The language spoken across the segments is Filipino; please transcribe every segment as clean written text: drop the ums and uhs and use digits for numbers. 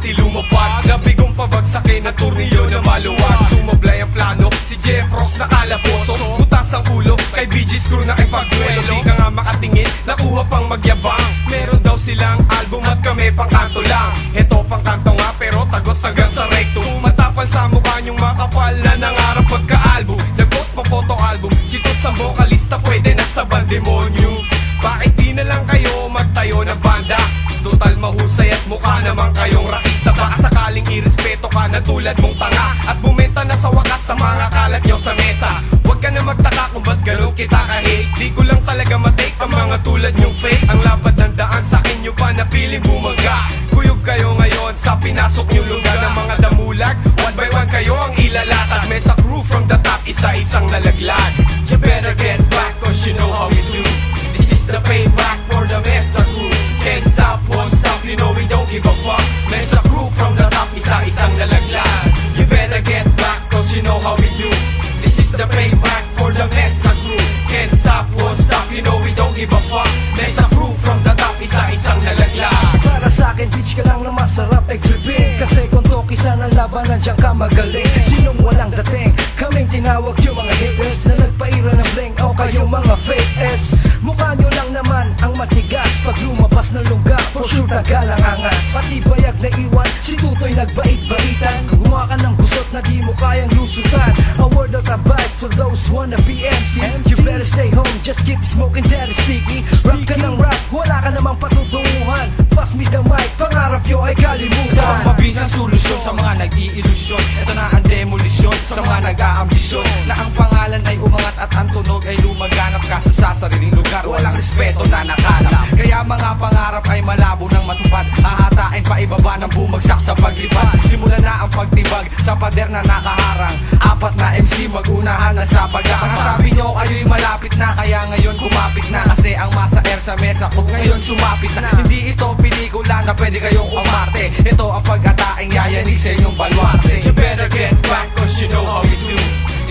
Makati lumapag, nabigong pabagsakin ng tornilyo na maluwag. Sumablay ang plano, si Jeff Ross nakalaboso. Butas ang ulo, kay BG Screw na ipagduelo. Di ka nga makatingin, nakuha pang magyabang. Meron daw silang album at kami pang kanto lang. Ito pang kanto nga pero tagos hanggang sa rectum. Matapal sa mukha niyong makapal na nangarap pagka-album. Nag-post pa photo album, si Toots ang vocalista pwede na sa bandemonyo. Bakit di na lang kayo magtayo ng banda? Total mahusay at mukha naman kayong rakista. Baka sakaling irespeto ka na tulad mong tanga at bumenta na sa wakas sa mga kalat nyo sa mesa. Huwag ka na magtaka kung ba't ganun kita ka-hate. Di ko lang talaga matake ang mga tulad nyong fake. Ang lapad ng daan sa akin nyo pa na piling bumaga. Kuyog kayo ngayon sa pinasok nyo lugar ng mga damulag. One by one kayo ang ilalatag. Mesa crew from the top, isa-isang nalaglag. You better get back cause you know how we do. This is the payback for the Mesa crew. Can't stop, won't stop, you know we don't give a fuck. Mesa crew from the top, isa-isang nalaglag. You better get back cause you know how we do. This is the payback for the Mesa crew. Can't stop, won't stop, you know we don't give a fuck. Mesa crew from the top, isa-isang nalaglag. Para sa'kin, bitch ka lang na masarap exhibit. Kasi kung tokisan ang laban, nandiyan ka magaling. Sinong walang dating? Kaming tinawag yung mga hippers na nagpaira ng bling o kayo mga fake S. Mukha nyo lang naman ang matigas. Pag lumabas ng lugar, for sure tagalangangan. Pati bayag na iwan, si Tutoy nagbait-baitan. Gumawa ka ng gusot na di mo kayang lusutan. A word of advice for those wanna be MC. You better stay home, just keep smoking that is sticky. Rap ka ng rap, wala ka namang patutunguhan. Pass me the mic, pangarap nyo ay kalimutan. Ito ang mabisang solusyon sa mga nag-iilusyon. Ito na ang demolisyon sa mga nag-aambisyon. Na ang pangalan ay umangat at ang tunog ay lumaganap. Kaso sa sariling lugar, walang respeto na nakalap. Kaya mga pangarap ay malabo ng matupad. Hahatain pa ibaba ng bumagsak sa paglipad. Simulan na ang pagtibag sa pader na nakaharang. Apat na MC mag-unahan na sa pag-aasang. Sabi nyo kayo'y malapit na, kaya ngayon kumapit na. Kasi ang masa air sa mesa ko ngayon sumapit na. Hindi ito pelikula na pwede kayong umarte. Ito ang pag-ataing yayanig sa inyong baluarte. You better get back cause you know how we do.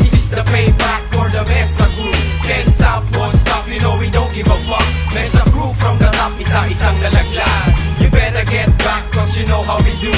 This is the payback for the Mesa crew. Can't stop, won't stop, you know we don't give a fuck. Mesa crew from the top, isa-isang nalaglag. You better get back cause you know how we do.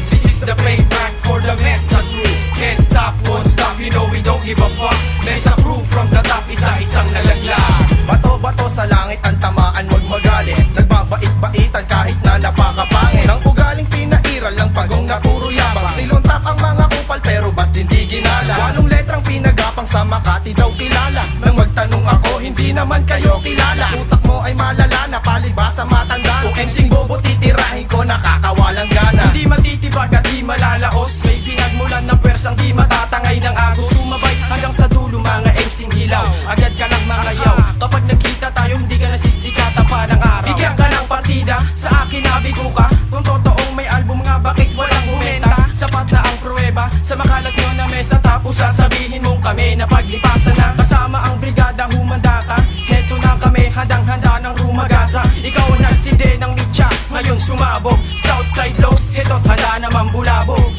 This is the payback for the Mesa crew. Can't stop, won't stop, you know we don't give a fuck. Mesa crew from the top, isa-isang nalaglag. Bato-bato sa langit ang tamaan, wag magalit. Nagbabait-baitan kahit na napakapangit. Nang ugaling pinairal lang pagong na puro yabang. Silontak ang mga kupal pero ba't hindi ginala? Walong letrang pinagapang sa Makati daw kilala. Nang magtanong ako, hindi naman kayo kilala. Utak mo ay malala na palibasa matanda. Kung MC'ng bobo titirahin ko, nakakawalang gana. Hindi matitibag at di malalaos. May pinagmulan ng pwersang di matatangay ng agos. Sumabay hanggang sa dulo mga MC'ng hilaw. Agad ka lang makayaw. Kapag nagkita tayo hindi ka nasisikatan pa ng araw. Bigyan ka ng partida, sa akin nabigo ka. Kung totoong may album nga bakit walang bumenta? Sapat na ang pruweba sa makalat nyo na mesa. Tapos sasabihin mong kami na paglipasan na. Kasama ang brigada humanda ka. Heto na kami handang-handa ng rumagasa. Ikaw ang nagsinde ng mitya, ngayon sumabog. Southside Lows, heto't handa naman bulabog.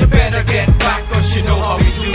You better get back cause you know how we do.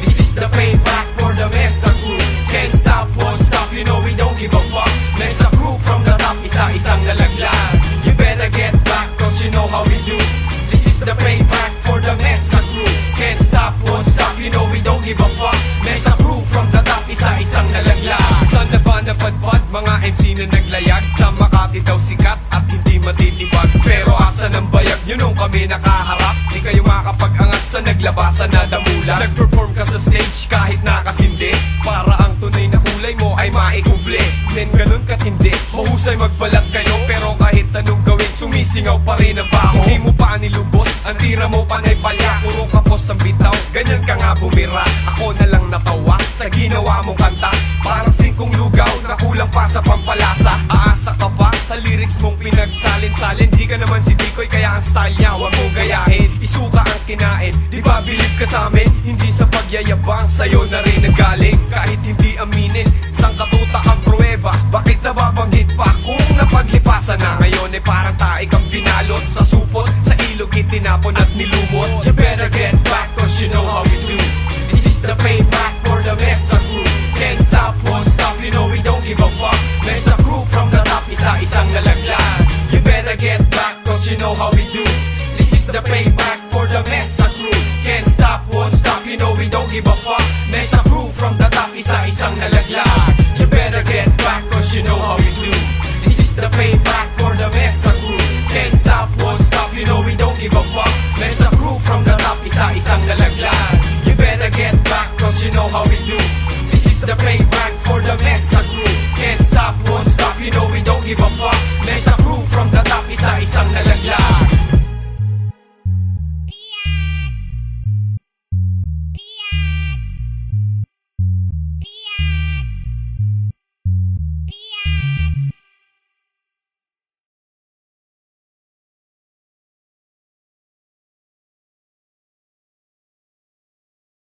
This is the payback for the Mesa crew. Can't stop, won't stop, you know we don't give a fuck. Mesa crew from the top, isa-isang nalaglag. You better get back cause you know how we do. This is the payback for the Mesa crew. Can't stop, won't stop, you know we don't give a fuck. Mesa crew from the top, isa-isang nalaglag. Sa laban na padpad, mga MC na naglayag. Sa Makati daw sikat at hindi matitibag. Pero asa ng bayag nyo nung kami nakaharap? Di kayo makapag-angas sa naglabasan na damula. Nag-perform ka sa stage kahit nakasindi. Para ang tunay na kulay mo ay maikuble. Men ganun katindi, mahusay magbalat kayo. Pero kahit anong gawin, sumisingaw pa rin ang baho. Hindi mo pa nilubos, ang tira mo panay palya. Puro kapos ang bitaw, ganyan ka nga bumira. Ako na lang natawa sa ginawa mong kanta. Parang singkong lugaw na kulang pa sa pampalasa. Aasa ka pa sa lyrics mong pinagsalin-salin. Di ka naman si Tikoy kaya ang style niya wag mo gayahin. Isuka ang kinain, di ba believe ka sa amin? Hindi sa pagyayabang, sa'yo na rin nagaling. Kahit hindi aminin, sang katutak ang pruweba. Bakit nababanggit pa kung napaglipasan na? Ngayon ay parang tae kang binalot sa supot. Sa ilog itinapon at nilumot. You better get back cause you know how we do. This is the payback for the Mesa crew. Can't stop, won't stop, you know we don't give a fuck. Mesa crew from the top, isa-isang nalaglag. You better get back cause you know how we do. This is the payback for the Mesa crew. Can't stop, won't stop, you know we don't give a fuck. Mesa crew from the top, isa-isang nalaglag. You better get back cause you know how we do. This is the payback for the Mesa crew. Can't stop, won't stop, you know we don't give a fuck. Mesa crew from the top, isa-isang nalaglag. You better get back cause you know how we do. This is the payback for the Mesa crew. Can't stop, won't stop, you know we don't give a fuck. Mesa crew from the top, isa-isang nalaglag.